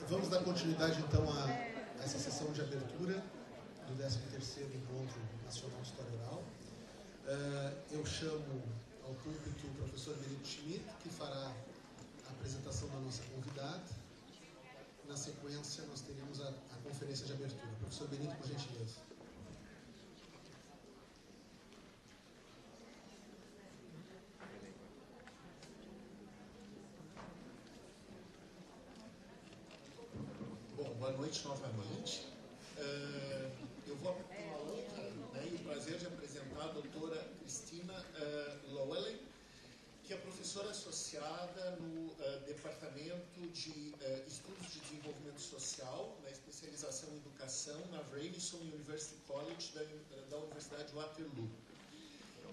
Vamos dar continuidade, então, a essa sessão de abertura do 13º Encontro Nacional de História Oral. Eu chamo ao púlpito o professor Vídeo, que fará a apresentação da nossa convidada. Na sequência, nós teremos a conferência de abertura. Professor Benito, por gentileza. Bom, boa noite novamente. Eu vou ter a honra e o prazer de apresentar a doutora Kristina Llewellyn, que é professora associada no Departamento de Estudos de Desenvolvimento Social, na especialização em Educação, na Radisson University College da Universidade de Waterloo.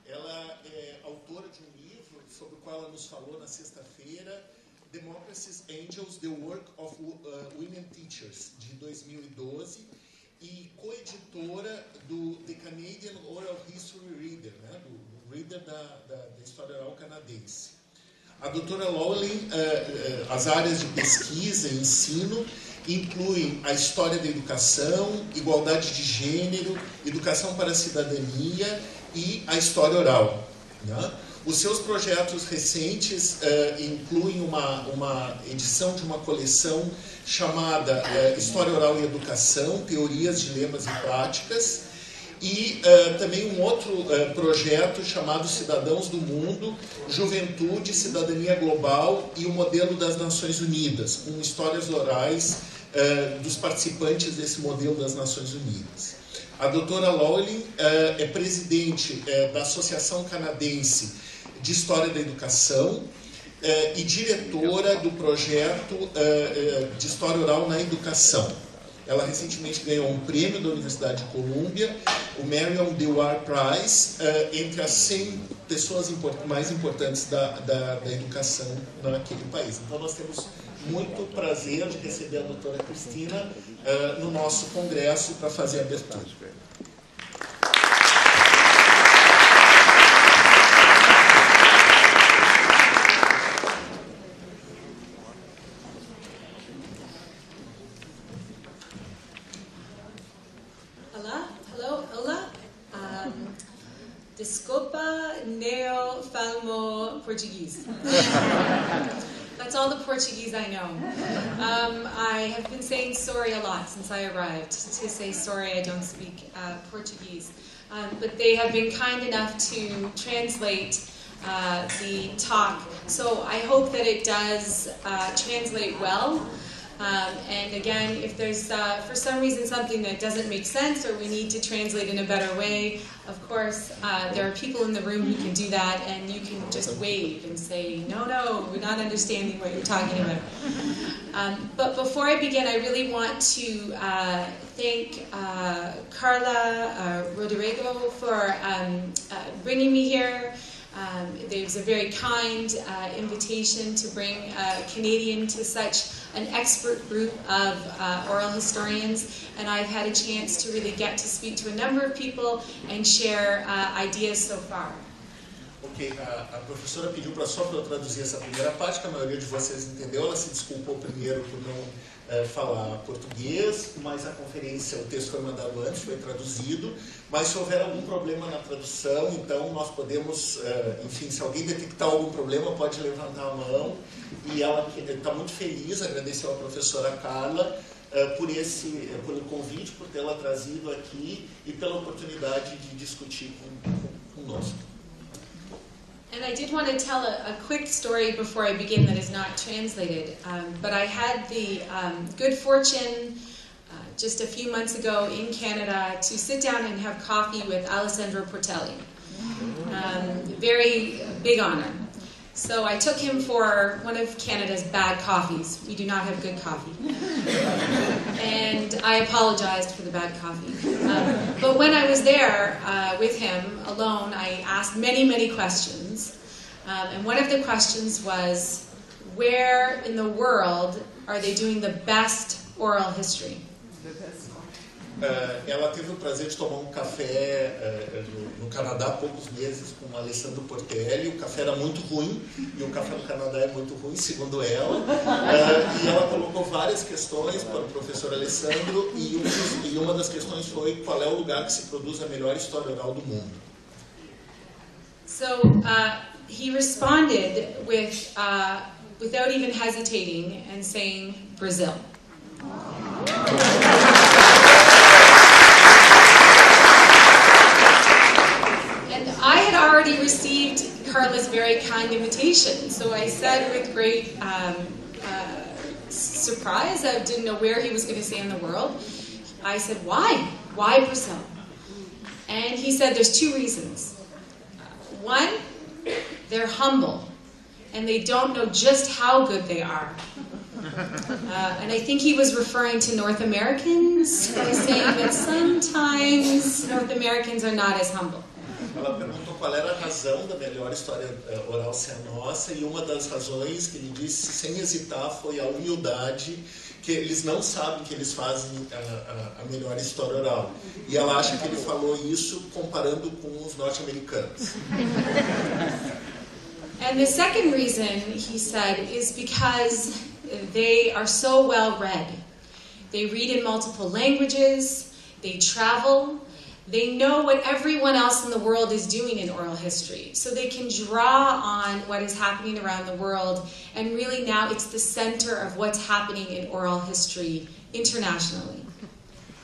Ela é autora de um livro sobre o qual ela nos falou na sexta-feira, Democracy's Angels, The Work of Women Teachers, de 2012, e coeditora do The Canadian Oral History Reader, né, do Reader da História Oral canadense. A doutora Llewellyn, as áreas de pesquisa e ensino incluem a história da educação, igualdade de gênero, educação para a cidadania e a história oral, né? Os seus projetos recentes incluem uma edição de uma coleção chamada História Oral e Educação, Teorias, Dilemas e Práticas, e também um outro projeto chamado Cidadãos do Mundo, Juventude, Cidadania Global e o Modelo das Nações Unidas, com histórias orais dos participantes desse modelo das Nações Unidas. A doutora Llewellyn é presidente da Associação Canadense de História da Educação e diretora do projeto de História Oral na Educação. Ela recentemente ganhou um prêmio da Universidade de Colômbia, o Marion Dewar Prize, entre as 100 pessoas mais importantes da educação naquele país. Então nós temos muito prazer de receber a doutora Kristina no nosso congresso para fazer a abertura. Desculpa, não falo português. That's all the Portuguese I know. I have been saying sorry a lot since I arrived, to say sorry I don't speak Portuguese. But they have been kind enough to translate the talk, so I hope that it does translate well. And again, if there's for some reason something that doesn't make sense or we need to translate in a better way, of course, there are people in the room who can do that, and you can just wave and say, no, we're not understanding what you're talking about. But before I begin, I really want to thank Carla Rodrigo for bringing me here. There was a very kind invitation to bring a Canadian to such an expert group of oral historians, and I've had a chance to really get to speak to a number of people and share ideas so far. Ok, a professora pediu só para eu traduzir essa primeira parte, que a maioria de vocês entendeu. Ela se desculpou primeiro por não falar português, mas a conferência, o texto foi mandado antes, foi traduzido. Mas se houver algum problema na tradução, então nós podemos, enfim, se alguém detectar algum problema, pode levantar a mão. E ela está muito feliz, agradeceu a professora Carla pelo convite, por tê-la trazido aqui e pela oportunidade de discutir conosco. And I did want to tell a quick story before I begin that is not translated, but I had the good fortune just a few months ago in Canada to sit down and have coffee with Alessandro Portelli. Very big honor. So I took him for one of Canada's bad coffees. We do not have good coffee. And I apologized for the bad coffee. But when I was there with him alone, I asked many, many questions. And one of the questions was, where in the world are they doing the best oral history? Ela teve o prazer de tomar um café no Canadá há poucos meses com o Alessandro Portelli. O café era muito ruim, e o café no Canadá é muito ruim, segundo ela. E ela colocou várias questões para o professor Alessandro, e uma das questões foi qual é o lugar que se produz a melhor história oral do mundo. So he responded with, without even hesitating, and saying, Brazil. I had already received Carla's very kind invitation, so I said with great surprise, I didn't know where he was going to say in the world, I said, why? Why Brazil? And he said there's two reasons. One, they're humble, and they don't know just how good they are. And I think he was referring to North Americans by saying that sometimes North Americans are not as humble. Ela perguntou qual era a razão da melhor história oral ser a nossa, e uma das razões que ele disse, sem hesitar, foi a humildade, que eles não sabem que eles fazem a melhor história oral. E ela acha que ele falou isso comparando com os norte-americanos. And the second reason, he said, is because they are so well read. They read in multiple languages, they travel, they know what everyone else in the world is doing in oral history. So they can draw on what is happening around the world, and really now it's the center of what's happening in oral history internationally.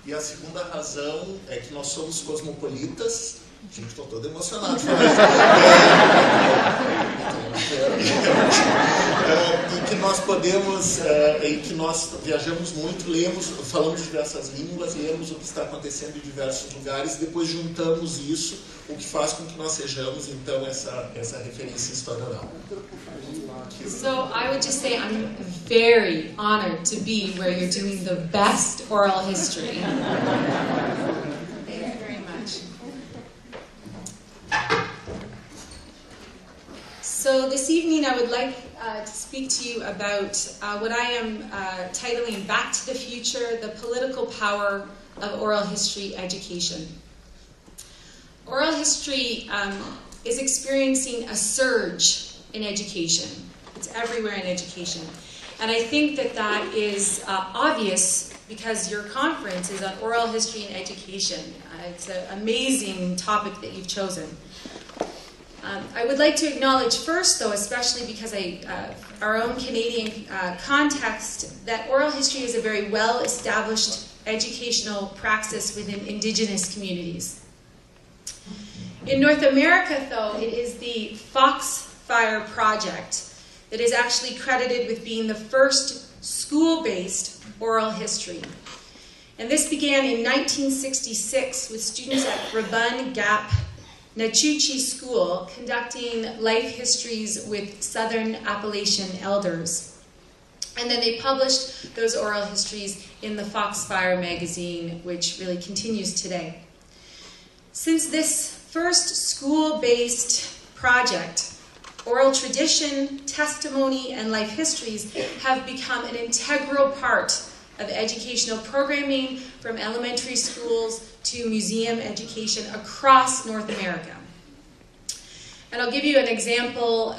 E a segunda razão é que nós somos cosmopolitas. Gente, estou todo emocionado. E que nós podemos, e que nós viajamos muito, lemos, falamos diversas línguas, lemos o que está acontecendo em diversos lugares, e depois juntamos isso, o que faz com que nós sejamos, então, essa referência em história oral. So I would just say I'm very honored to be where you're doing the best oral history. Thank you very much. So this evening I would like to speak to you about what I am titling Back to the Future, the Political Power of Oral History Education. Oral history is experiencing a surge in education. It's everywhere in education. And I think that that is obvious because your conference is on oral history and education. It's an amazing topic that you've chosen. I would like to acknowledge first, though, especially because our own Canadian context, that oral history is a very well-established educational praxis within Indigenous communities. In North America, though, it is the Foxfire Project that is actually credited with being the first school-based oral history. And this began in 1966 with students at Rabun Gap Nachuchi School conducting life histories with Southern Appalachian elders. And then they published those oral histories in the Foxfire magazine, which really continues today. Since this first school-based project, oral tradition, testimony, and life histories have become an integral part of educational programming from elementary schools to museum education across North America. And I'll give you an example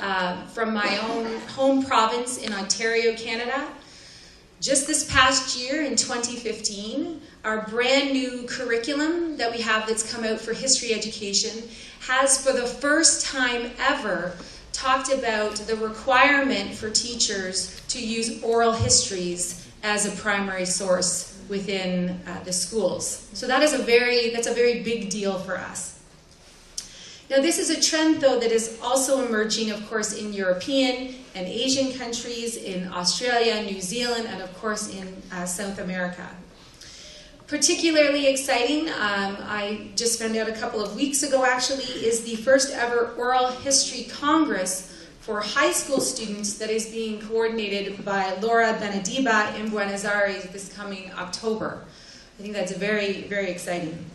from my own home province in Ontario, Canada. Just this past year, in 2015, our brand new curriculum that we have that's come out for history education has, for the first time ever, talked about the requirement for teachers to use oral histories as a primary source within the schools. So that's a very big deal for us. Now this is a trend, though, that is also emerging, of course, in European and Asian countries, in Australia, New Zealand, and of course in South America. Particularly exciting, I just found out a couple of weeks ago actually, is the first ever Oral History Congress for high school students that is being coordinated by Laura Benediba in Buenos Aires this coming October. I think that's very, very exciting.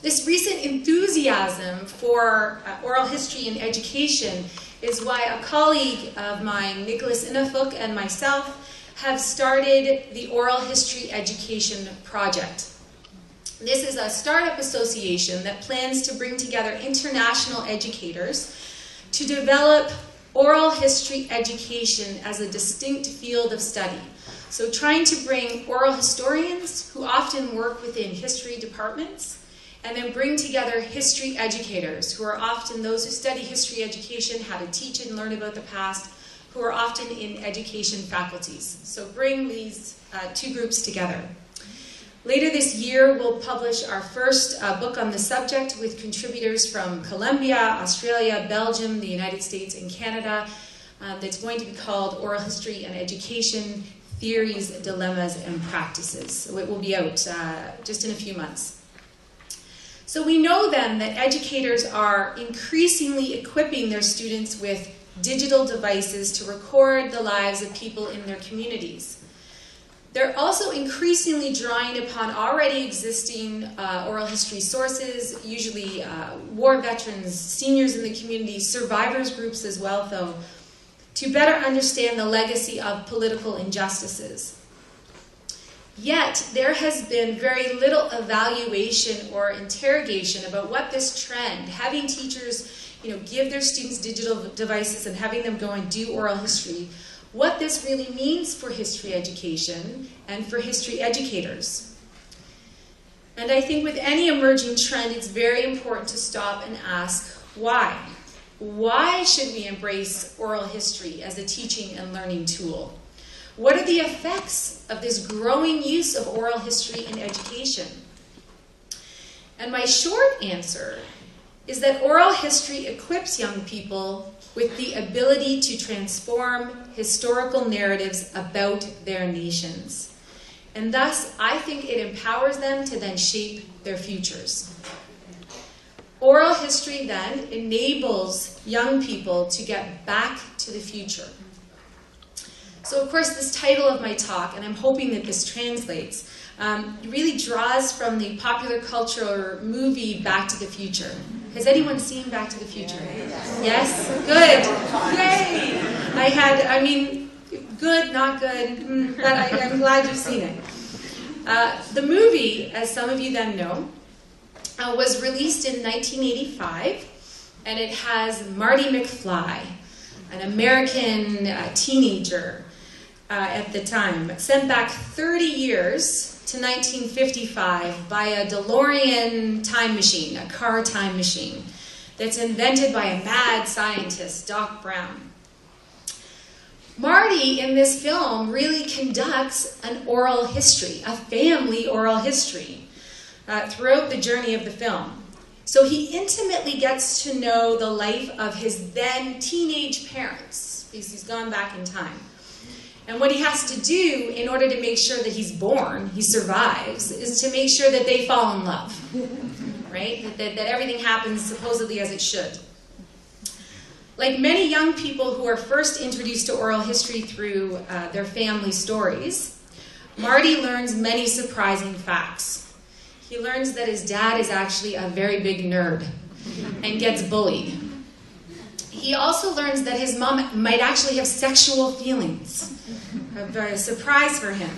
This recent enthusiasm for oral history in education is why a colleague of mine, Nicholas Inafuk, and myself have started the Oral History Education Project. This is a startup association that plans to bring together international educators to develop oral history education as a distinct field of study. So trying to bring oral historians who often work within history departments, and then bring together history educators who are often those who study history education, how to teach and learn about the past, who are often in education faculties. So bring these two groups together. Later this year, we'll publish our first book on the subject with contributors from Colombia, Australia, Belgium, the United States, and Canada. That's going to be called Oral History and Education, Theories, Dilemmas, and Practices. So it will be out just in a few months. So we know then that educators are increasingly equipping their students with digital devices to record the lives of people in their communities. They're also increasingly drawing upon already existing oral history sources, usually war veterans, seniors in the community, survivors groups as well, though, to better understand the legacy of political injustices. Yet, there has been very little evaluation or interrogation about what this trend, having teachers give their students digital devices and having them go and do oral history, what this really means for history education and for history educators. And I think with any emerging trend, it's very important to stop and ask why. Why should we embrace oral history as a teaching and learning tool? What are the effects of this growing use of oral history in education? And my short answer is that oral history equips young people with the ability to transform historical narratives about their nations. And thus, I think it empowers them to then shape their futures. Oral history then enables young people to get back to the future. So of course this title of my talk, and I'm hoping that this translates, really draws from the popular culture movie Back to the Future. Has anyone seen Back to the Future? Yes? Good. Yay! Good, not good, but I'm glad you've seen it. The movie, as some of you then know, was released in 1985, and it has Marty McFly, an American teenager at the time, sent back 30 years to 1955 by a DeLorean time machine, a car time machine, that's invented by a mad scientist, Doc Brown. Marty, in this film, really conducts an oral history, a family oral history, throughout the journey of the film. So he intimately gets to know the life of his then teenage parents, because he's gone back in time. And what he has to do in order to make sure that he's born, he survives, is to make sure that they fall in love, right? That everything happens supposedly as it should. Like many young people who are first introduced to oral history through their family stories, Marty learns many surprising facts. He learns that his dad is actually a very big nerd and gets bullied. He also learns that his mom might actually have sexual feelings. A surprise for him.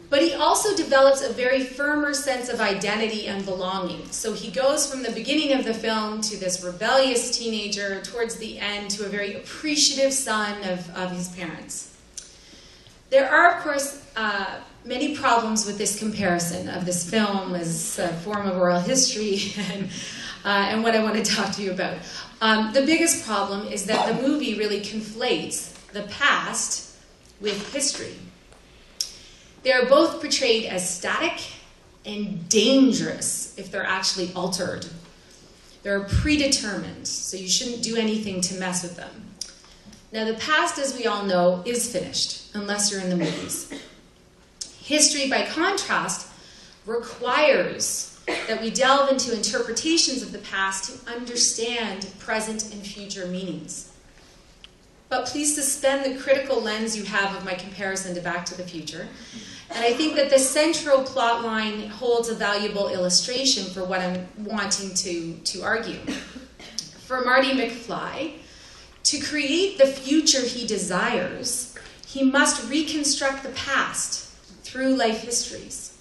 But he also develops a very firmer sense of identity and belonging. So he goes from the beginning of the film to this rebellious teenager, towards the end to a very appreciative son of his parents. There are, of course, many problems with this comparison of this film as a form of oral history and what I want to talk to you about. The biggest problem is that the movie really conflates the past with history. They are both portrayed as static and dangerous if they're actually altered. They're predetermined, so you shouldn't do anything to mess with them. Now, the past, as we all know, is finished, unless you're in the movies. History, by contrast, requires that we delve into interpretations of the past to understand present and future meanings. But please suspend the critical lens you have of my comparison to Back to the Future And I think that the central plot line holds a valuable illustration for what I'm wanting to argue. For Marty McFly, to create the future he desires, he must reconstruct the past through life histories.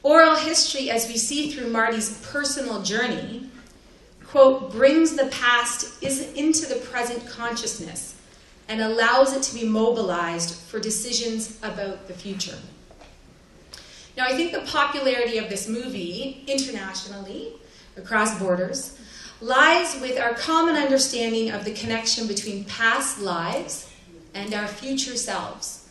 Oral history, as we see through Marty's personal journey, quote, brings the past into the present consciousness and allows it to be mobilized for decisions about the future. Now, I think the popularity of this movie internationally, across borders, lies with our common understanding of the connection between past lives and our future selves.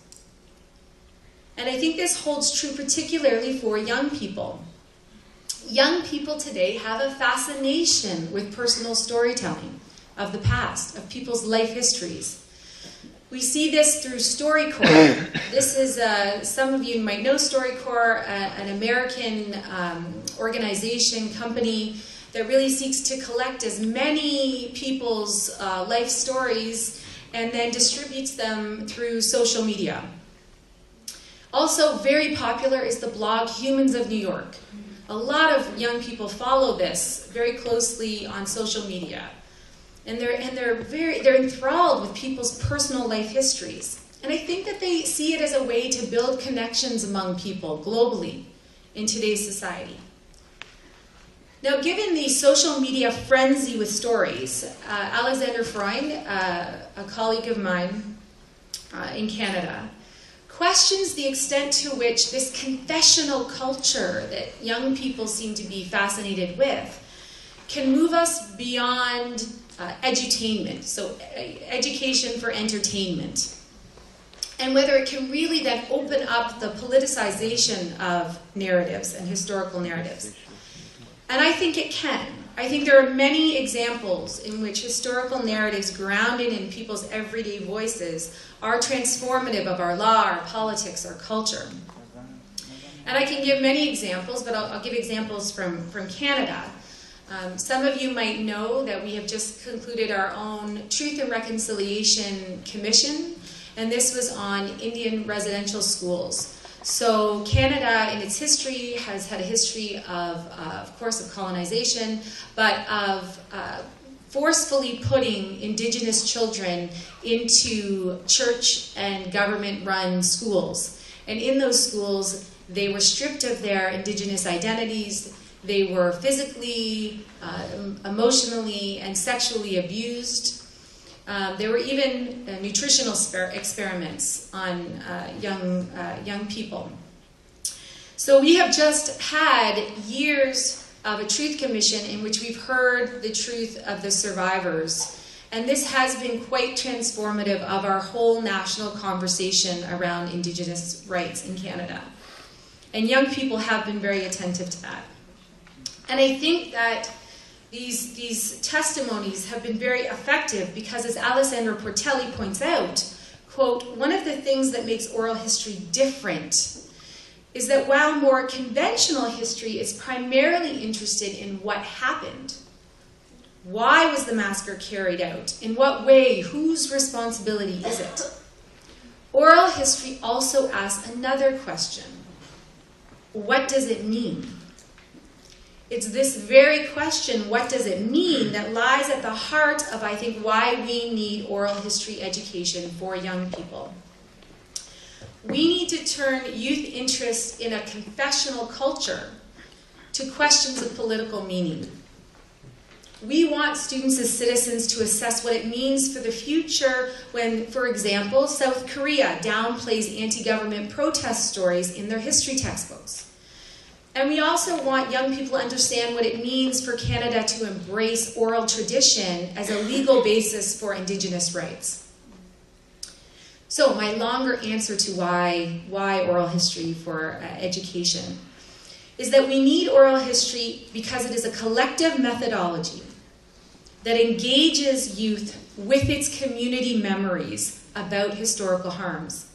And I think this holds true particularly for young people. Young people today have a fascination with personal storytelling of the past, of people's life histories. We see this through StoryCorps. This is, some of you might know StoryCorps, an American organization, company, that really seeks to collect as many people's life stories and then distributes them through social media. Also very popular is the blog Humans of New York. A lot of young people follow this very closely on social media. And they're enthralled with people's personal life histories. And I think that they see it as a way to build connections among people globally in today's society. Now, given the social media frenzy with stories, Alexander Freund, a colleague of mine in Canada, questions the extent to which this confessional culture that young people seem to be fascinated with can move us beyond edutainment, so education for entertainment, and whether it can really then open up the politicization of narratives and historical narratives. And I think it can. I think there are many examples in which historical narratives grounded in people's everyday voices are transformative of our law, our politics, our culture. And I can give many examples, but I'll give examples from Canada. Some of you might know that we have just concluded our own Truth and Reconciliation Commission, and this was on Indian residential schools. So Canada, in its history, has had a history of course, of colonization, but of forcefully putting Indigenous children into church and government-run schools. And in those schools, they were stripped of their Indigenous identities. They were physically, emotionally, and sexually abused. There were even nutritional experiments on young people. So we have just had years of a truth commission in which we've heard the truth of the survivors. And this has been quite transformative of our whole national conversation around Indigenous rights in Canada. And young people have been very attentive to that. And I think that these testimonies have been very effective because, as Alessandro Portelli points out, quote, one of the things that makes oral history different is that while more conventional history is primarily interested in what happened, why was the massacre carried out, in what way, whose responsibility is it? Oral history also asks another question. What does it mean? It's this very question, what does it mean, that lies at the heart of, I think, why we need oral history education for young people. We need to turn youth interest in a confessional culture to questions of political meaning. We want students as citizens to assess what it means for the future when, for example, South Korea downplays anti-government protest stories in their history textbooks. And we also want young people to understand what it means for Canada to embrace oral tradition as a legal basis for Indigenous rights. So my longer answer to why oral history for education is that we need oral history because it is a collective methodology that engages youth with its community memories about historical harms.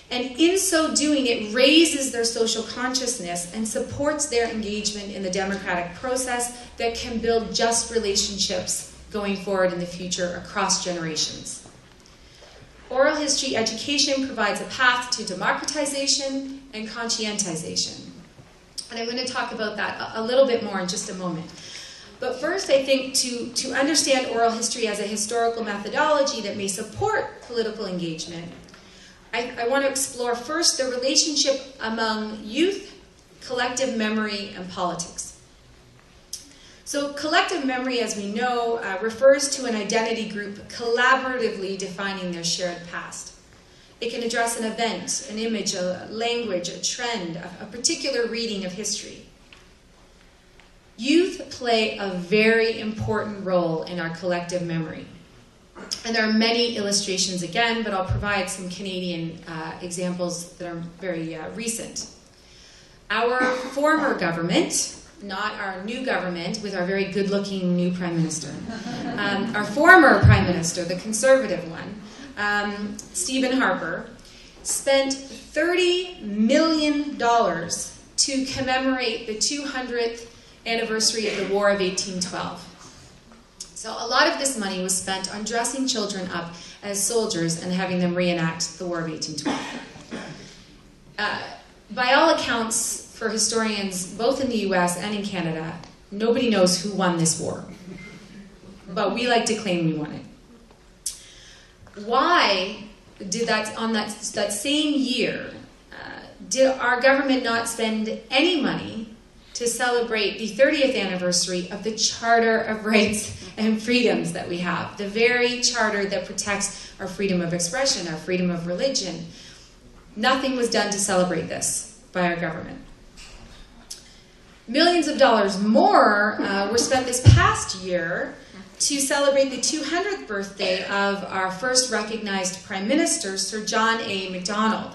And in so doing, it raises their social consciousness and supports their engagement in the democratic process that can build just relationships going forward in the future across generations. Oral history education provides a path to democratization and conscientization. And I'm going to talk about that a little bit more in just a moment. But first, I think to understand oral history as a historical methodology that may support political engagement, I want to explore first the relationship among youth, collective memory, and politics. So collective memory, as we know, refers to an identity group collaboratively defining their shared past. It can address an event, an image, a language, a trend, a particular reading of history. Youth play a very important role in our collective memory. And there are many illustrations again, but I'll provide some Canadian examples that are very recent. Our former government, not our new government with our very good-looking new Prime Minister, our former Prime Minister, the Conservative one, Stephen Harper, spent $30 million to commemorate the 200th anniversary of the War of 1812. So a lot of this money was spent on dressing children up as soldiers and having them reenact the War of 1812. By all accounts, for historians both in the US and in Canada, nobody knows who won this war. But we like to claim we won it. Why did on that same year, did our government not spend any money to celebrate the 30th anniversary of the Charter of Rights and Freedoms that we have, the very charter that protects our freedom of expression, our freedom of religion? Nothing was done to celebrate this by our government. Millions of dollars more were spent this past year to celebrate the 200th birthday of our first recognized Prime Minister, Sir John A. Macdonald.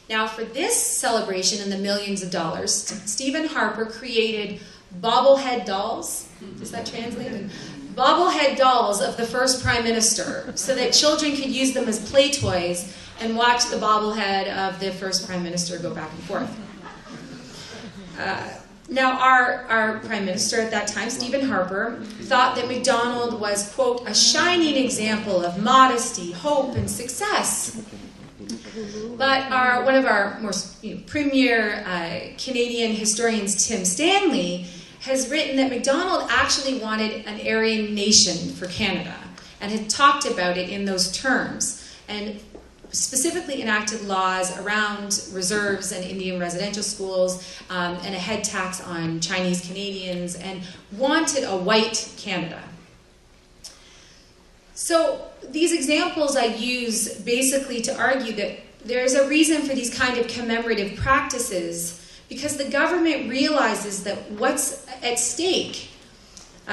Now, for this celebration and the millions of dollars, Stephen Harper created bobblehead dolls. Is that translated? Bobblehead dolls of the first Prime Minister so that children could use them as play toys and watch the bobblehead of the first Prime Minister go back and forth. Now, our Prime Minister at that time, Stephen Harper, thought that Macdonald was, quote, a shining example of modesty, hope, and success. But one of our most premier Canadian historians, Tim Stanley, has written that Macdonald actually wanted an Aryan nation for Canada and had talked about it in those terms, and specifically enacted laws around reserves and Indian residential schools and a head tax on Chinese Canadians, and wanted a white Canada. So these examples I use basically to argue that there's a reason for these kind of commemorative practices, because the government realizes that what's at stake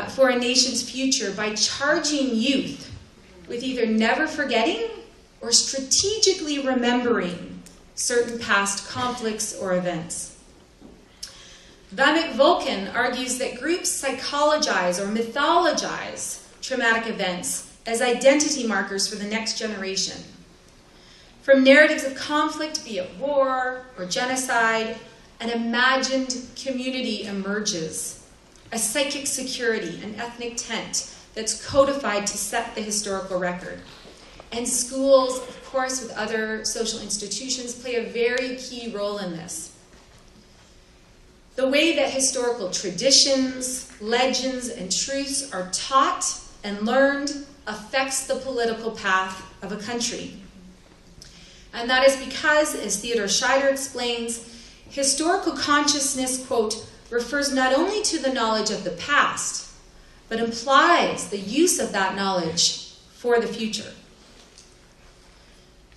for a nation's future by charging youth with either never forgetting or strategically remembering certain past conflicts or events. Vamik Volkan argues that groups psychologize or mythologize traumatic events as identity markers for the next generation. From narratives of conflict, be it war or genocide, an imagined community emerges, a psychic security, an ethnic tent that's codified to set the historical record. And schools, of course, with other social institutions, play a very key role in this. The way that historical traditions, legends, and truths are taught and learned affects the political path of a country. And that is because, as Theodore Scheider explains, historical consciousness, quote, refers not only to the knowledge of the past, but implies the use of that knowledge for the future.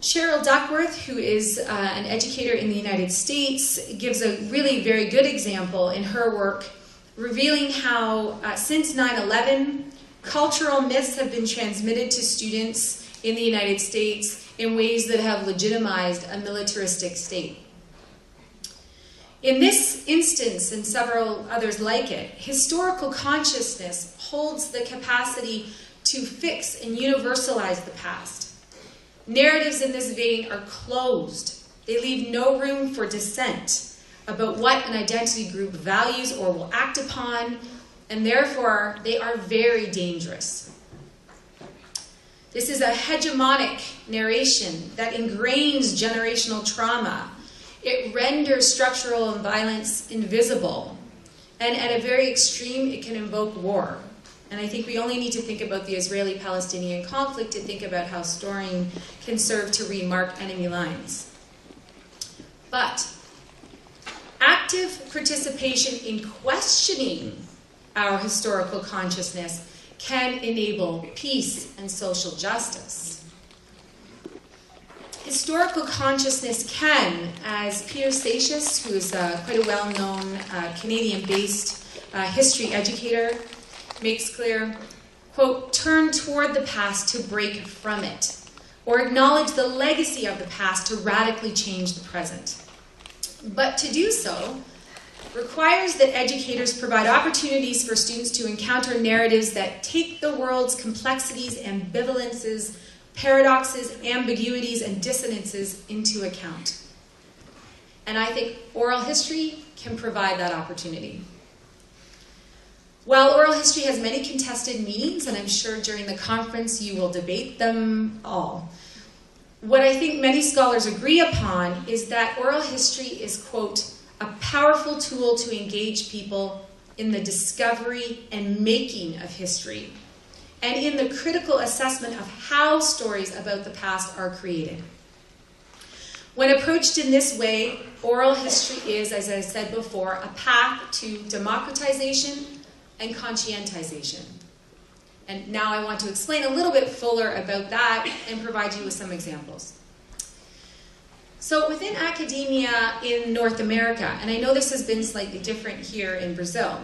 Cheryl Duckworth, who is an educator in the United States, gives a really very good example in her work, revealing how since 9/11, cultural myths have been transmitted to students in the United States in ways that have legitimized a militaristic state. In this instance, and several others like it, historical consciousness holds the capacity to fix and universalize the past. Narratives in this vein are closed. They leave no room for dissent about what an identity group values or will act upon, and therefore they are very dangerous. This is a hegemonic narration that ingrains generational trauma. It renders structural violence invisible. And at a very extreme, it can invoke war. And I think we only need to think about the Israeli-Palestinian conflict to think about how storing can serve to remark enemy lines. But active participation in questioning our historical consciousness can enable peace and social justice. Historical consciousness can, as Peter Satius, who is quite a well-known Canadian-based history educator, makes clear, quote, turn toward the past to break from it, or acknowledge the legacy of the past to radically change the present. But to do so requires that educators provide opportunities for students to encounter narratives that take the world's complexities, ambivalences, paradoxes, ambiguities, and dissonances into account. And I think oral history can provide that opportunity. While oral history has many contested meanings, and I'm sure during the conference you will debate them all, what I think many scholars agree upon is that oral history is, quote, a powerful tool to engage people in the discovery and making of history, and in the critical assessment of how stories about the past are created. When approached in this way, oral history is, as I said before, a path to democratization and conscientization. And now I want to explain a little bit fuller about that and provide you with some examples. So within academia in North America, and I know this has been slightly different here in Brazil,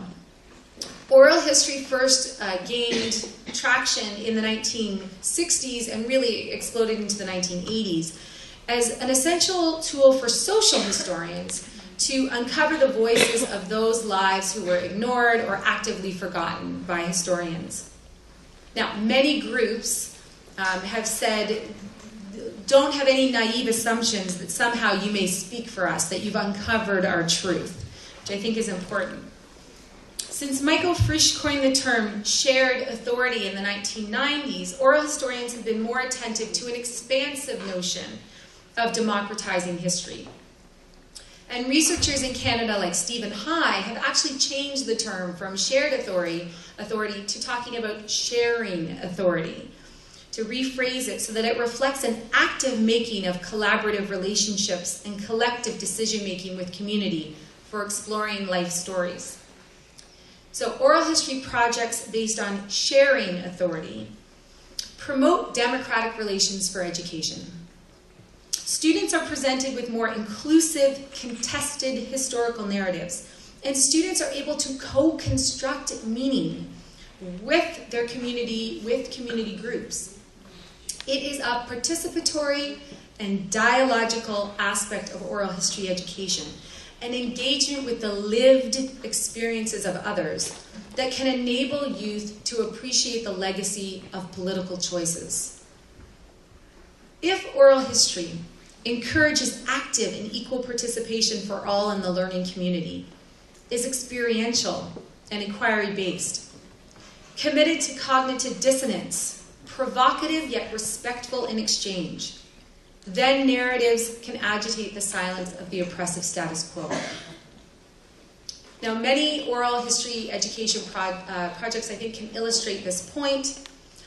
oral history first gained traction in the 1960s and really exploded into the 1980s as an essential tool for social historians to uncover the voices of those lives who were ignored or actively forgotten by historians. Now, many groups have said, don't have any naive assumptions that somehow you may speak for us, that you've uncovered our truth, which I think is important. Since Michael Frisch coined the term shared authority in the 1990s, oral historians have been more attentive to an expansive notion of democratizing history. And researchers in Canada like Stephen High have actually changed the term from shared authority to talking about sharing authority, to rephrase it so that it reflects an active making of collaborative relationships and collective decision-making with community for exploring life stories. So oral history projects based on sharing authority promote democratic relations for education. Students are presented with more inclusive, contested historical narratives, and students are able to co-construct meaning with their community, with community groups. It is a participatory and dialogical aspect of oral history education, an engagement with the lived experiences of others that can enable youth to appreciate the legacy of political choices. If oral history encourages active and equal participation for all in the learning community, is experiential and inquiry-based, committed to cognitive dissonance, provocative yet respectful in exchange, then narratives can agitate the silence of the oppressive status quo. Now, many oral history education projects, I think, can illustrate this point,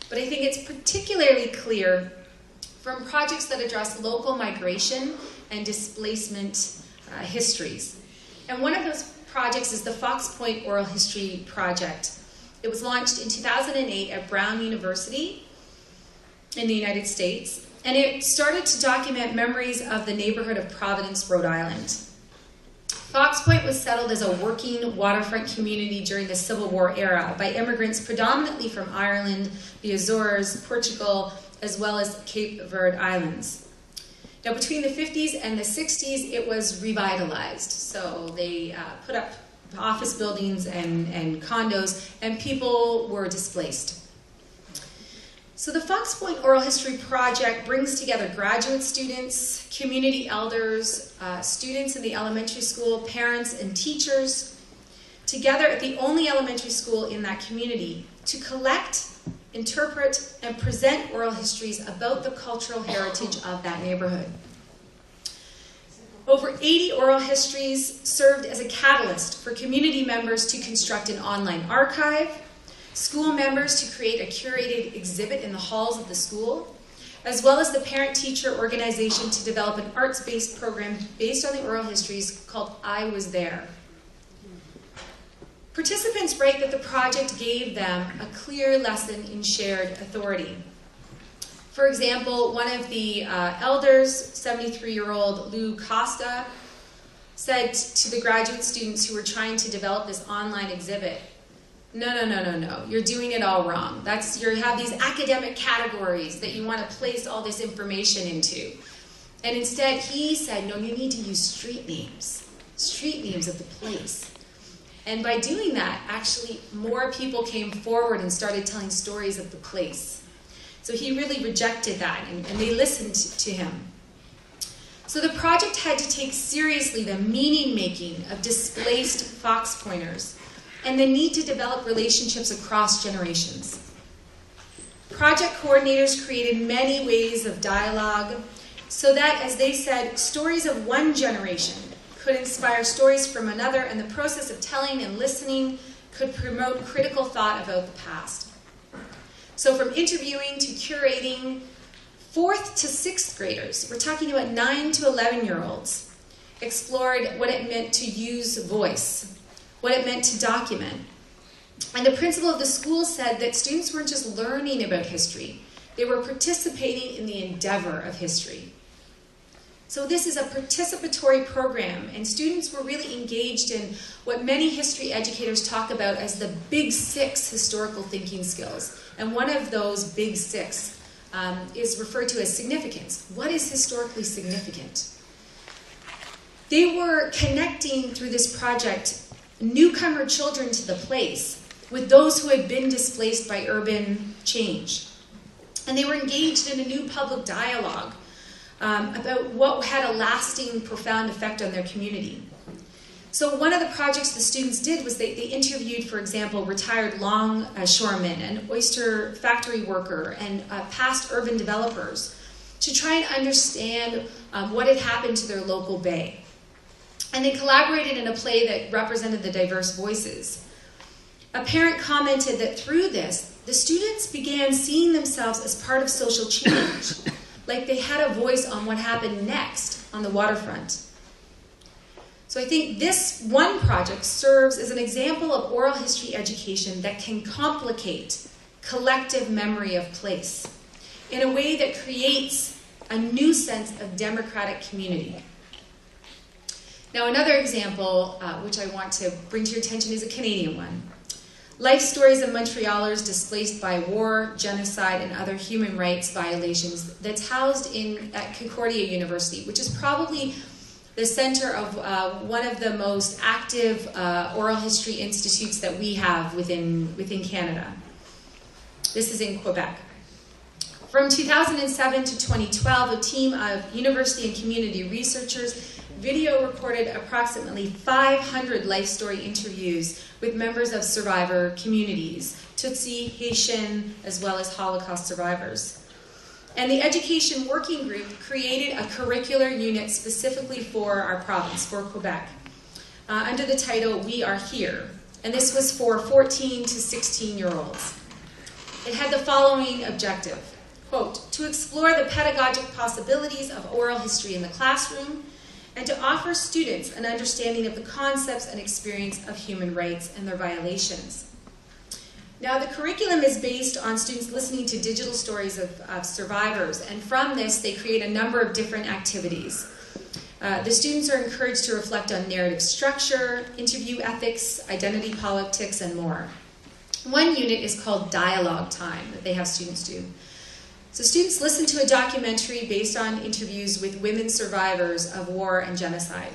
but I think it's particularly clear from projects that address local migration and displacement histories. And one of those projects is the Fox Point Oral History Project. It was launched in 2008 at Brown University in the United States, and it started to document memories of the neighborhood of Providence, Rhode Island. Fox Point was settled as a working waterfront community during the Civil War era by immigrants predominantly from Ireland, the Azores, Portugal, as well as Cape Verde Islands. Now, between the 50s and the 60s, it was revitalized. So they put up office buildings and condos, and people were displaced. So the Fox Point Oral History Project brings together graduate students, community elders, students in the elementary school, parents and teachers, together at the only elementary school in that community, to collect, interpret, and present oral histories about the cultural heritage of that neighborhood. Over 80 oral histories served as a catalyst for community members to construct an online archive, school members to create a curated exhibit in the halls of the school, as well as the parent-teacher organization to develop an arts-based program based on the oral histories called I Was There. Participants write that the project gave them a clear lesson in shared authority. For example, one of the elders, 73-year-old Lou Costa, said to the graduate students who were trying to develop this online exhibit, no, you're doing it all wrong. You have these academic categories that you want to place all this information into. And instead, he said, no, you need to use street names of the place. And by doing that, actually, more people came forward and started telling stories of the place. So he really rejected that, and they listened to him. So the project had to take seriously the meaning-making of displaced fox pointers and the need to develop relationships across generations. Project coordinators created many ways of dialogue so that, as they said, stories of one generation could inspire stories from another, and the process of telling and listening could promote critical thought about the past. So from interviewing to curating, 4th to 6th graders, we're talking about 9 to 11-year-olds, explored what it meant to use voice, what it meant to document. And the principal of the school said that students weren't just learning about history, they were participating in the endeavor of history. So this is a participatory program, and students were really engaged in what many history educators talk about as the Big 6 historical thinking skills. And one of those Big 6 is referred to as significance. What is historically significant? They were connecting through this project newcomer children to the place with those who had been displaced by urban change. And they were engaged in a new public dialogue about what had a lasting, profound effect on their community. So one of the projects the students did was they interviewed, for example, retired longshoremen, an oyster factory worker, and past urban developers to try and understand what had happened to their local bay. And they collaborated in a play that represented the diverse voices. A parent commented that through this, the students began seeing themselves as part of social change, like they had a voice on what happened next on the waterfront. So I think this one project serves as an example of oral history education that can complicate collective memory of place in a way that creates a new sense of democratic community. Now another example, which I want to bring to your attention, is a Canadian one. Life stories of Montrealers displaced by war, genocide, and other human rights violations that's housed at Concordia University, which is probably the center of one of the most active oral history institutes that we have within Canada. This is in Quebec. From 2007 to 2012, a team of university and community researchers video recorded approximately 500 life story interviews with members of survivor communities, Tutsi, Haitian, as well as Holocaust survivors. And the Education Working Group created a curricular unit specifically for our province, for Quebec, under the title, We Are Here. And this was for 14 to 16-year-olds. It had the following objective, quote, to explore the pedagogic possibilities of oral history in the classroom and to offer students an understanding of the concepts and experience of human rights and their violations. Now, the curriculum is based on students listening to digital stories of survivors, and from this, they create a number of different activities. The students are encouraged to reflect on narrative structure, interview ethics, identity politics, and more. One unit is called Dialogue Time that they have students do. So students listen to a documentary based on interviews with women survivors of war and genocide,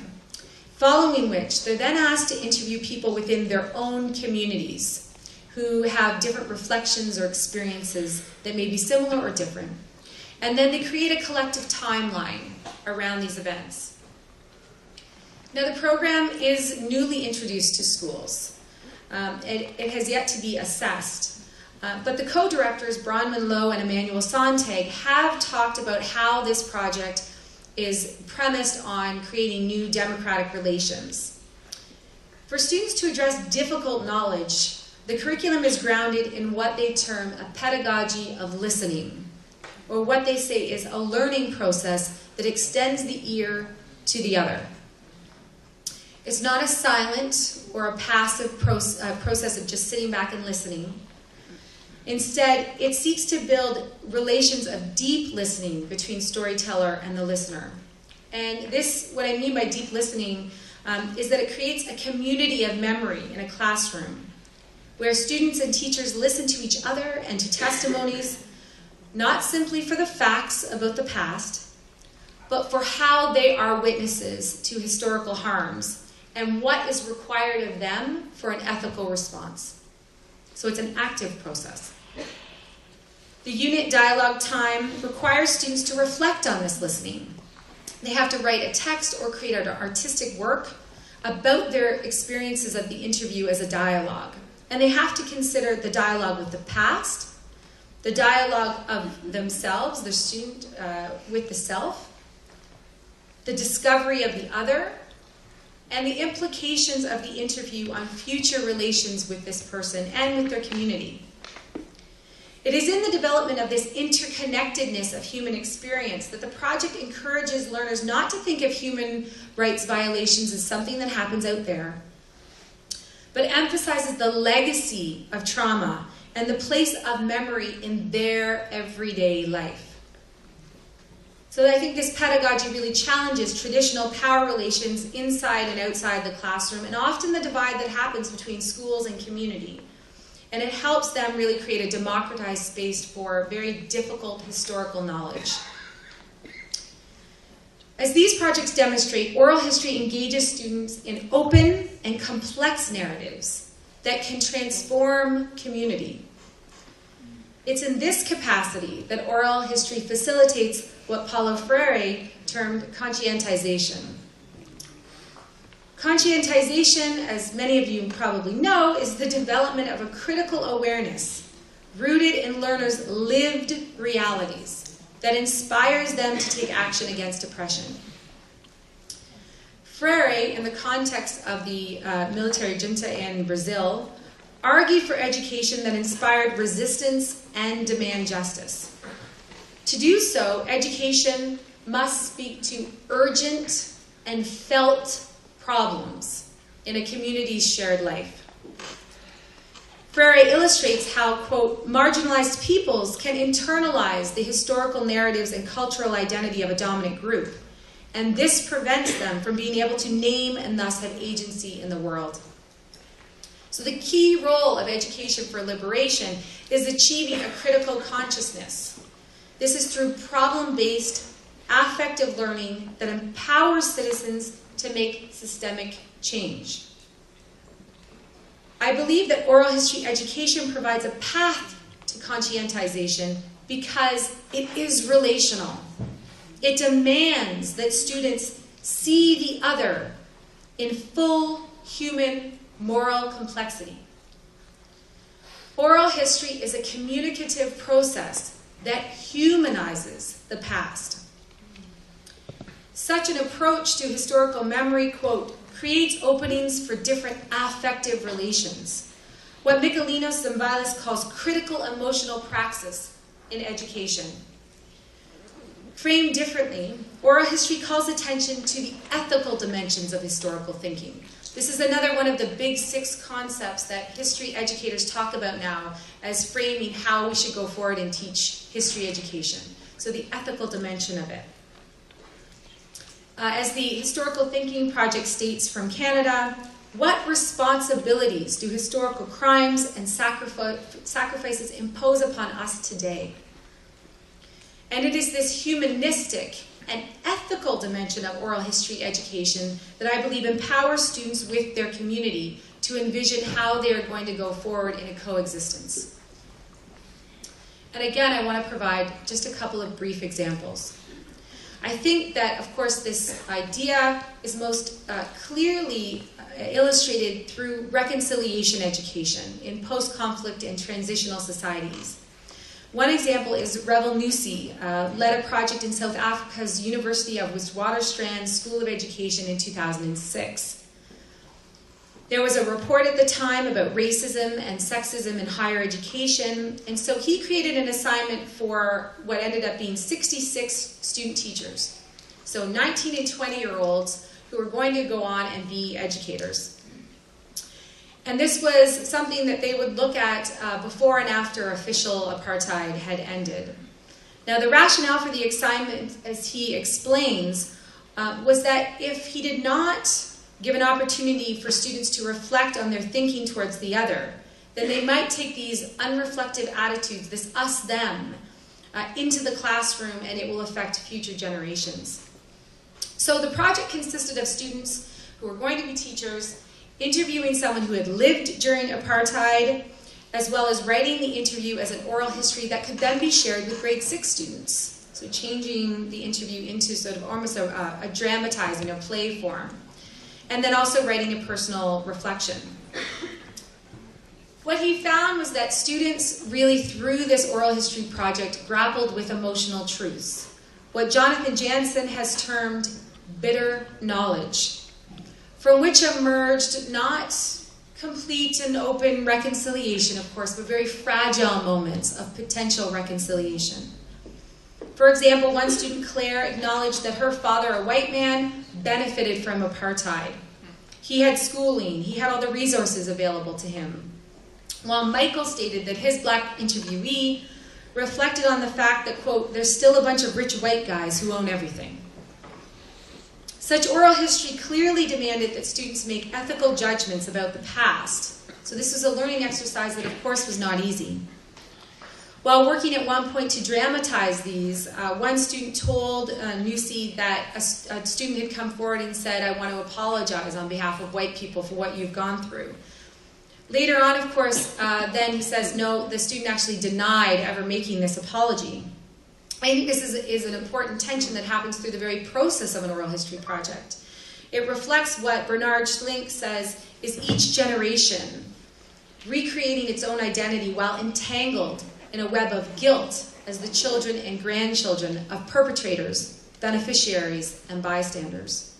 following which they're then asked to interview people within their own communities who have different reflections or experiences that may be similar or different. And then they create a collective timeline around these events. Now the program is newly introduced to schools. It has yet to be assessed. But the co-directors, Bronwyn Lowe and Emmanuel Sontag, have talked about how this project is premised on creating new democratic relations. For students to address difficult knowledge, the curriculum is grounded in what they term a pedagogy of listening, or what they say is a learning process that extends the ear to the other. It's not a silent or a passive process of just sitting back and listening. Instead, it seeks to build relations of deep listening between storyteller and the listener. And this, what I mean by deep listening, is that it creates a community of memory in a classroom where students and teachers listen to each other and to testimonies, not simply for the facts about the past, but for how they are witnesses to historical harms and what is required of them for an ethical response. So it's an active process. The unit dialogue time requires students to reflect on this listening. They have to write a text or create an artistic work about their experiences of the interview as a dialogue. And they have to consider the dialogue with the past, the dialogue of themselves, the student with the self, the discovery of the other, and the implications of the interview on future relations with this person and with their community. It is in the development of this interconnectedness of human experience that the project encourages learners not to think of human rights violations as something that happens out there, but emphasizes the legacy of trauma and the place of memory in their everyday life. So I think this pedagogy really challenges traditional power relations inside and outside the classroom, and often the divide that happens between schools and community. And it helps them really create a democratized space for very difficult historical knowledge. As these projects demonstrate, oral history engages students in open and complex narratives that can transform community. It's in this capacity that oral history facilitates what Paulo Freire termed conscientization. Conscientization, as many of you probably know, is the development of a critical awareness rooted in learners' lived realities that inspires them to take action against oppression. Freire, in the context of the military junta in Brazil, argued for education that inspired resistance and demand justice. To do so, education must speak to urgent and felt problems in a community's shared life. Freire illustrates how, quote, marginalized peoples can internalize the historical narratives and cultural identity of a dominant group, and this prevents them from being able to name and thus have agency in the world. So the key role of education for liberation is achieving a critical consciousness. This is through problem-based, affective learning that empowers citizens to make systemic change. I believe that oral history education provides a path to conscientization because it is relational. It demands that students see the other in full human moral complexity. Oral history is a communicative process that humanizes the past. Such an approach to historical memory, quote, creates openings for different affective relations, what Michelinos Zambales calls critical emotional praxis in education. Framed differently, oral history calls attention to the ethical dimensions of historical thinking. This is another one of the big 6 concepts that history educators talk about now as framing how we should go forward and teach history education. So the ethical dimension of it. As the Historical Thinking Project states from Canada, what responsibilities do historical crimes and sacrifices impose upon us today? And it is this humanistic and ethical dimension of oral history education that I believe empowers students with their community to envision how they are going to go forward in a coexistence. And again, I want to provide just a couple of brief examples. I think that, of course, this idea is most clearly illustrated through reconciliation education in post-conflict and transitional societies. One example is Llewellyn led a project in South Africa's University of Witwatersrand School of Education in 2006. There was a report at the time about racism and sexism in higher education, and so he created an assignment for what ended up being 66 student teachers. So 19 and 20-year-olds who were going to go on and be educators. And this was something that they would look at before and after official apartheid had ended. Now, the rationale for the assignment, as he explains, was that if he did not give an opportunity for students to reflect on their thinking towards the other, then they might take these unreflective attitudes, this us-them, into the classroom, and it will affect future generations. So the project consisted of students who were going to be teachers, interviewing someone who had lived during apartheid, as well as writing the interview as an oral history that could then be shared with grade 6 students. So changing the interview into sort of almost a dramatizing, a play form. And then also writing a personal reflection. What he found was that students really, through this oral history project, grappled with emotional truths, what Jonathan Jansen has termed bitter knowledge, from which emerged not complete and open reconciliation, of course, but very fragile moments of potential reconciliation. For example, one student, Claire, acknowledged that her father, a white man, benefited from apartheid. He had schooling, he had all the resources available to him. While Michael stated that his black interviewee reflected on the fact that, quote, there's still a bunch of rich white guys who own everything. Such oral history clearly demanded that students make ethical judgments about the past. So this was a learning exercise that, of course, was not easy. While working at one point to dramatize these, one student told Nusi that a student had come forward and said, I want to apologize on behalf of white people for what you've gone through. Later on, of course, then he says, no, the student actually denied ever making this apology. I think this is an important tension that happens through the very process of an oral history project. It reflects what Bernard Schlink says is each generation recreating its own identity while entangled in a web of guilt as the children and grandchildren of perpetrators, beneficiaries, and bystanders.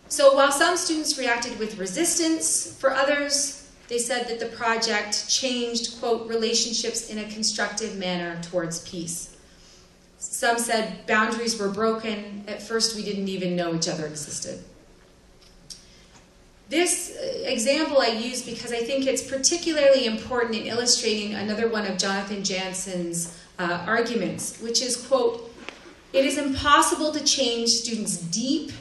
So while some students reacted with resistance, for others, they said that the project changed, quote, relationships in a constructive manner towards peace. Some said boundaries were broken. At first, we didn't even know each other existed. This example I use because I think it's particularly important in illustrating another one of Jonathan Jansen's arguments, which is, quote, it is impossible to change students' deep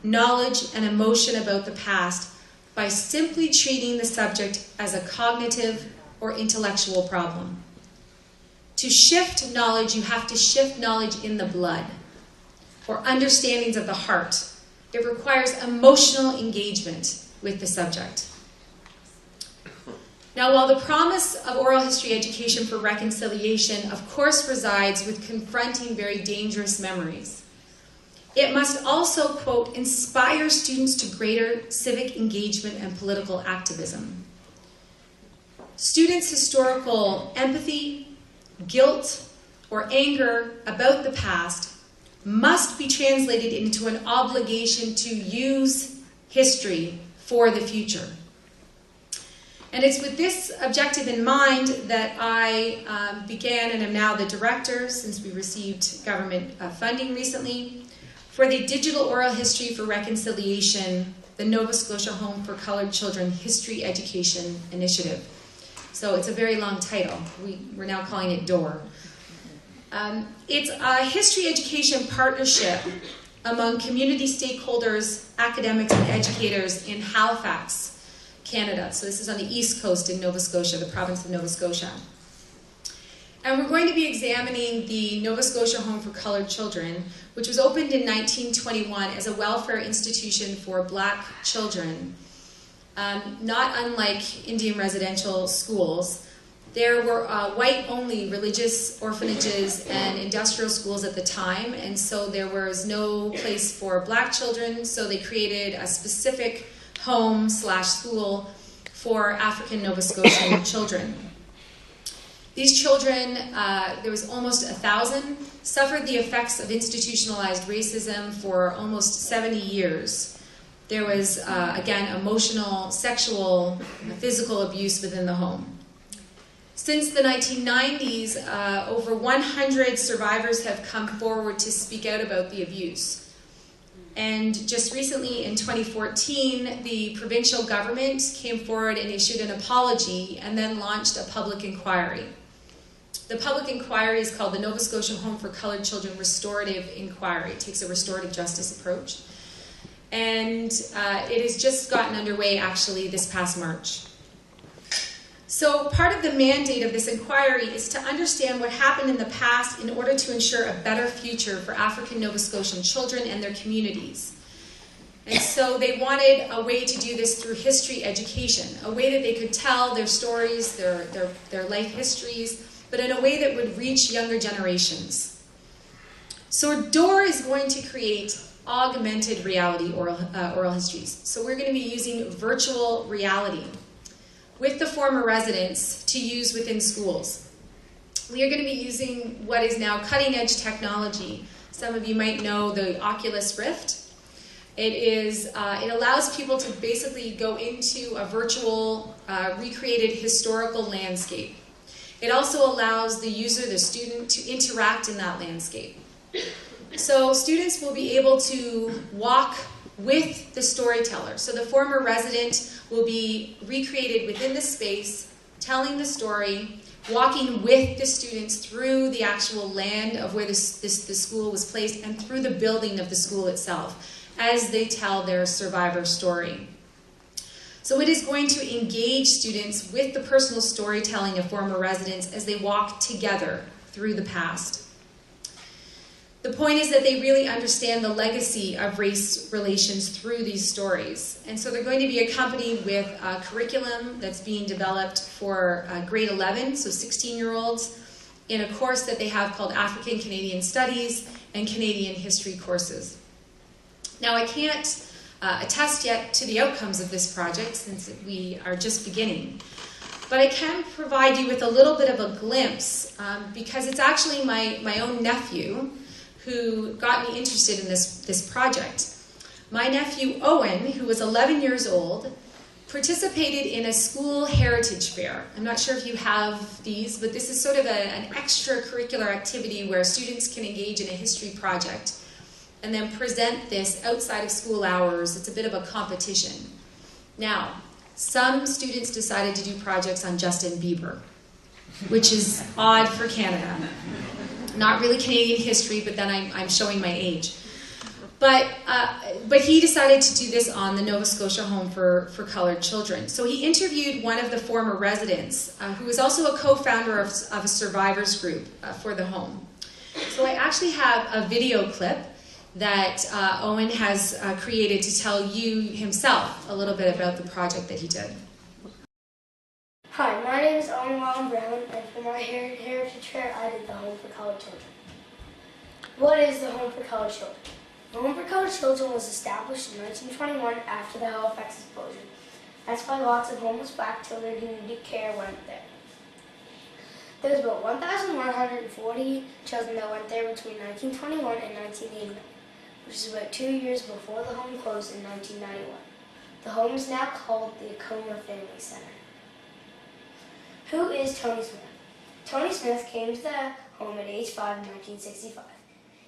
knowledge and emotion about the past by simply treating the subject as a cognitive or intellectual problem. To shift knowledge, you have to shift knowledge in the blood, or understandings of the heart. It requires emotional engagement with the subject. Now, while the promise of oral history education for reconciliation, of course, resides with confronting very dangerous memories, it must also, quote, inspire students to greater civic engagement and political activism. Students' historical empathy, guilt, or anger about the past must be translated into an obligation to use history for the future. And it's with this objective in mind that I began and am now the director, since we received government funding recently, for the Digital Oral History for Reconciliation, the Nova Scotia Home for Coloured Children History Education Initiative. So it's a very long title. We're now calling it DOOR. It's a history education partnership among community stakeholders, academics, and educators in Halifax, Canada. So this is on the east coast in Nova Scotia, the province of Nova Scotia. And we're going to be examining the Nova Scotia Home for Coloured Children, which was opened in 1921 as a welfare institution for black children, not unlike Indian residential schools. There were white-only religious orphanages and industrial schools at the time, and so there was no place for black children, so they created a specific home/school for African Nova Scotian children. These children, there was almost 1,000, suffered the effects of institutionalized racism for almost 70 years. There was, again, emotional, sexual, physical abuse within the home. Since the 1990s, over 100 survivors have come forward to speak out about the abuse. And just recently, in 2014, the provincial government came forward and issued an apology and then launched a public inquiry. The public inquiry is called the Nova Scotia Home for Coloured Children Restorative Inquiry. It takes a restorative justice approach. And it has just gotten underway, actually, this past March. So part of the mandate of this inquiry is to understand what happened in the past in order to ensure a better future for African Nova Scotian children and their communities. And so they wanted a way to do this through history education, a way that they could tell their stories, their life histories, but in a way that would reach younger generations. So DOOR is going to create augmented reality oral histories. So we're going to be using virtual reality with the former residents to use within schools. We are going to be using what is now cutting-edge technology. Some of you might know the Oculus Rift. It allows people to basically go into a virtual, recreated historical landscape. It also allows the user, the student, to interact in that landscape. So students will be able to walk with the storyteller. So the former resident will be recreated within the space, telling the story, walking with the students through the actual land of where the school was placed and through the building of the school itself as they tell their survivor story. So it is going to engage students with the personal storytelling of former residents as they walk together through the past. The point is that they really understand the legacy of race relations through these stories. And so they're going to be accompanied with a curriculum that's being developed for grade 11, so 16-year-olds, in a course that they have called African Canadian Studies and Canadian History courses. Now, I can't attest yet to the outcomes of this project since we are just beginning. But I can provide you with a little bit of a glimpse because it's actually my own nephew who got me interested in this project. My nephew Owen, who was 11 years old, participated in a school heritage fair. I'm not sure if you have these, but this is sort of an extracurricular activity where students can engage in a history project and then present this outside of school hours. It's a bit of a competition. Now, some students decided to do projects on Justin Bieber, which is odd for Canada. Not really Canadian history, but then I'm showing my age. But he decided to do this on the Nova Scotia Home for Coloured Children. So he interviewed one of the former residents, who was also a co-founder of a survivors group for the home. So I actually have a video clip that Owen has created to tell you himself a little bit about the project that he did. Hi, my name is Owen Brown, and for my heritage fair, I did the Home for Coloured Children. What is the Home for Coloured Children? The Home for Coloured Children was established in 1921 after the Halifax explosion. That's why lots of homeless black children who needed care went there. There was about 1,140 children that went there between 1921 and 1989, which is about 2 years before the home closed in 1991. The home is now called the Acoma Family Center. Who is Tony Smith? Tony Smith came to the home at age 5 in 1965.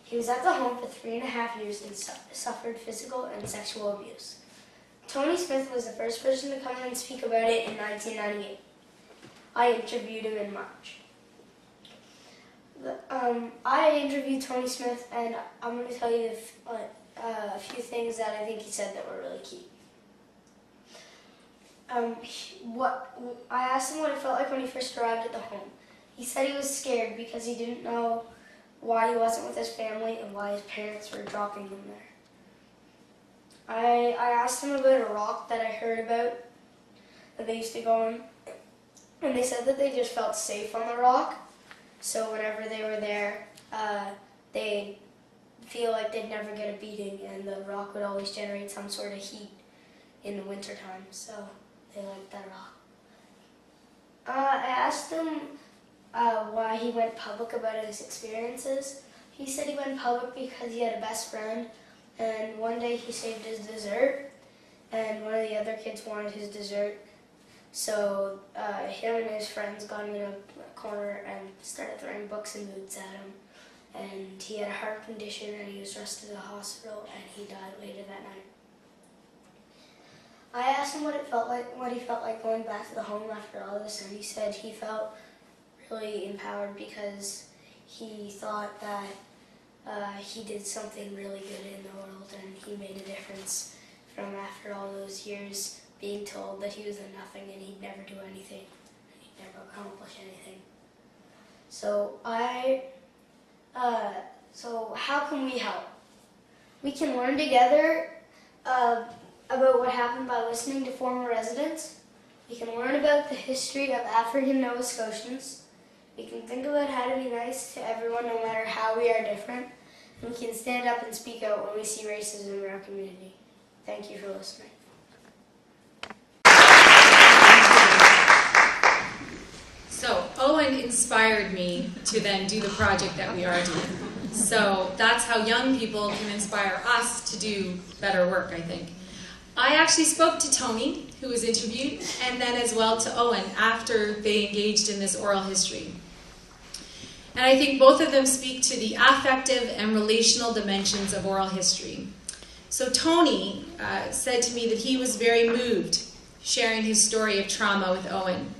He was at the home for 3.5 years and suffered physical and sexual abuse. Tony Smith was the first person to come and speak about it in 1998. I interviewed him in March. I interviewed Tony Smith, and I'm going to tell you a few things that I think he said that were really key. I asked him what it felt like when he first arrived at the home. He said he was scared because he didn't know why he wasn't with his family and why his parents were dropping him there. I asked him about a rock that I heard about that they used to go on, And they said that they just felt safe on the rock. So whenever they were there, they'd feel like they'd never get a beating, and the rock would always generate some sort of heat in the wintertime. So they liked that rock. I asked him why he went public about his experiences. He said he went public because he had a best friend, and one day he saved his dessert, and one of the other kids wanted his dessert. So him and his friends got him in a corner and started throwing books and boots at him. And he had a heart condition, and he was rushed to the hospital, and he died later that night. I asked him what he felt like going back to the home after all this, and he said he felt really empowered because he thought that he did something really good in the world, and he made a difference from after all those years being told that he was a nothing and he'd never do anything, he'd never accomplish anything. So so how can we help? We can learn together about what happened by listening to former residents. We can learn about the history of African Nova Scotians. We can think about how to be nice to everyone no matter how we are different. And we can stand up and speak out when we see racism in our community. Thank you for listening. So Owen inspired me to then do the project that we are doing. So that's how young people can inspire us to do better work, I think. I actually spoke to Tony, who was interviewed, and then as well to Owen after they engaged in this oral history. And I think both of them speak to the affective and relational dimensions of oral history. So Tony said to me that he was very moved sharing his story of trauma with Owen,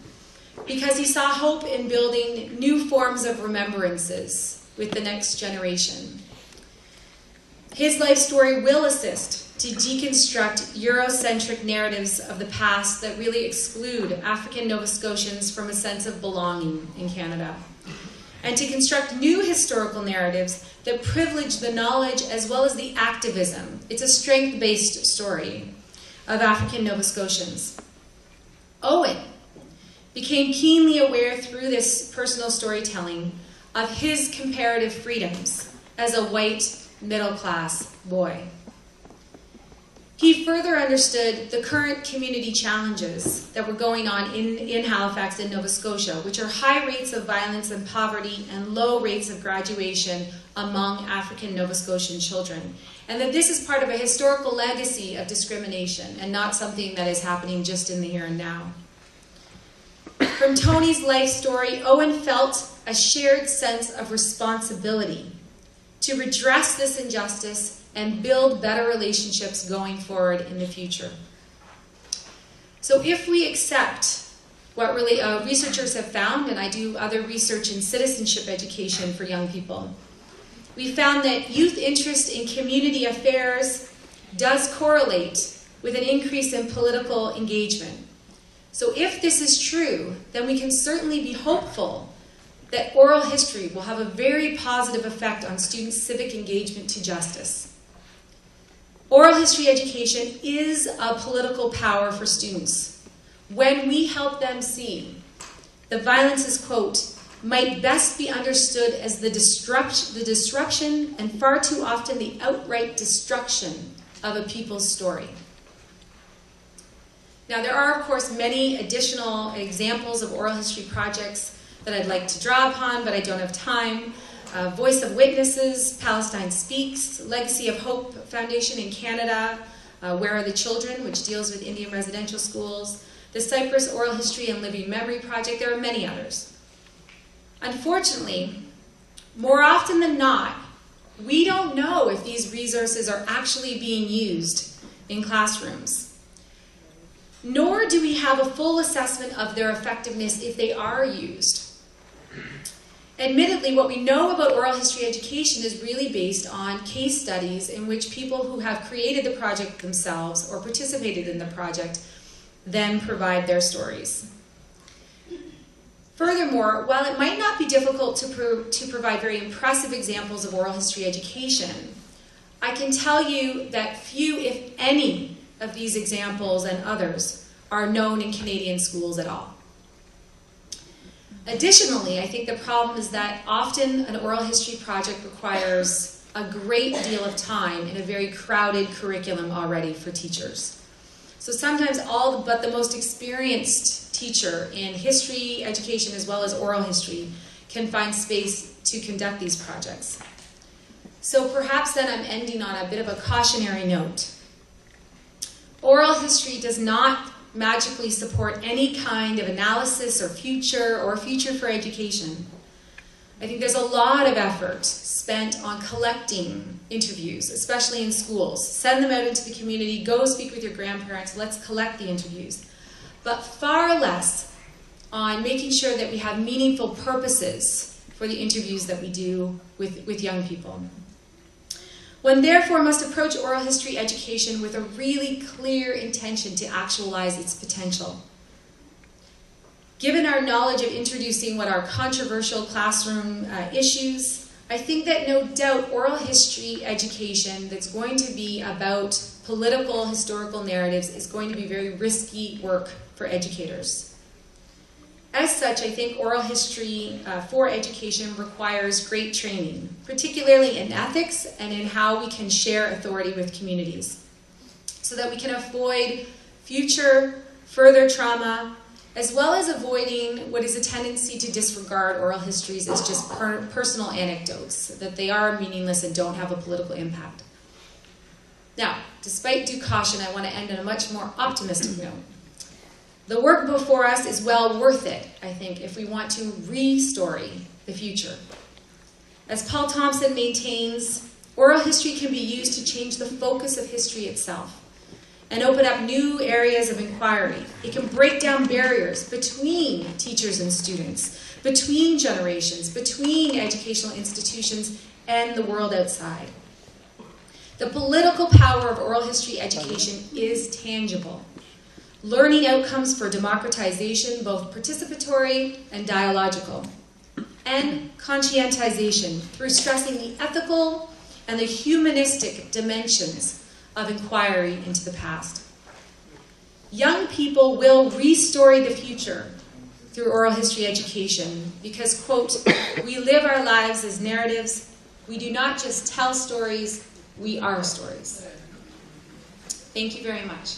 because he saw hope in building new forms of remembrances with the next generation. His life story will assist to deconstruct Eurocentric narratives of the past that really exclude African Nova Scotians from a sense of belonging in Canada, and to construct new historical narratives that privilege the knowledge as well as the activism. It's a strength-based story of African Nova Scotians. Owen became keenly aware through this personal storytelling of his comparative freedoms as a white, middle-class boy. He further understood the current community challenges that were going on in Halifax and Nova Scotia, which are high rates of violence and poverty and low rates of graduation among African Nova Scotian children, and that this is part of a historical legacy of discrimination and not something that is happening just in the here and now. From Tony's life story, Owen felt a shared sense of responsibility to redress this injustice and build better relationships going forward in the future. So if we accept what really researchers have found, and I do other research in citizenship education for young people, we found that youth interest in community affairs does correlate with an increase in political engagement. So if this is true, then we can certainly be hopeful that oral history will have a very positive effect on students' civic engagement to justice. Oral history education is a political power for students. When we help them see the violence is, quote, might best be understood as the disruption and far too often the outright destruction of a people's story. Now, there are, of course, many additional examples of oral history projects that I'd like to draw upon, but I don't have time. Voice of Witnesses, Palestine Speaks, Legacy of Hope Foundation in Canada, Where Are the Children, which deals with Indian residential schools, the Cyprus Oral History and Living Memory Project. There are many others. Unfortunately, more often than not, we don't know if these resources are actually being used in classrooms. Nor do we have a full assessment of their effectiveness if they are used. Admittedly, what we know about oral history education is really based on case studies in which people who have created the project themselves or participated in the project then provide their stories. Furthermore, while it might not be difficult to provide very impressive examples of oral history education, I can tell you that few, if any, of these examples and others are known in Canadian schools at all. Additionally, I think the problem is that often an oral history project requires a great deal of time in a very crowded curriculum already for teachers. So sometimes but the most experienced teacher in history education as well as oral history can find space to conduct these projects. So perhaps then I'm ending on a bit of a cautionary note. Oral history does not magically support any kind of analysis or future for education. I think there's a lot of effort spent on collecting interviews, especially in schools. Send them out into the community, go speak with your grandparents, let's collect the interviews. But far less on making sure that we have meaningful purposes for the interviews that we do with young people. One therefore must approach oral history education with a really clear intention to actualize its potential. Given our knowledge of introducing what are controversial classroom issues, I think that no doubt oral history education that's going to be about political, historical narratives is going to be very risky work for educators. As such, I think oral history for education requires great training, particularly in ethics and in how we can share authority with communities, so that we can avoid further trauma, as well as avoiding what is a tendency to disregard oral histories as just personal anecdotes, that they are meaningless and don't have a political impact. Now, despite due caution, I want to end on a much more optimistic note. The work before us is well worth it, I think, if we want to re-story the future. As Paul Thompson maintains, oral history can be used to change the focus of history itself and open up new areas of inquiry. It can break down barriers between teachers and students, between generations, between educational institutions and the world outside. The political power of oral history education is tangible. Learning outcomes for democratization, both participatory and dialogical, and conscientization through stressing the ethical and the humanistic dimensions of inquiry into the past. Young people will re-story the future through oral history education because, quote, we live our lives as narratives. We do not just tell stories, we are stories. Thank you very much.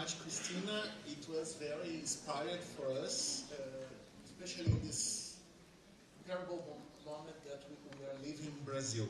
Kristina, it was very inspiring for us, especially in this terrible moment that we are living in Brazil.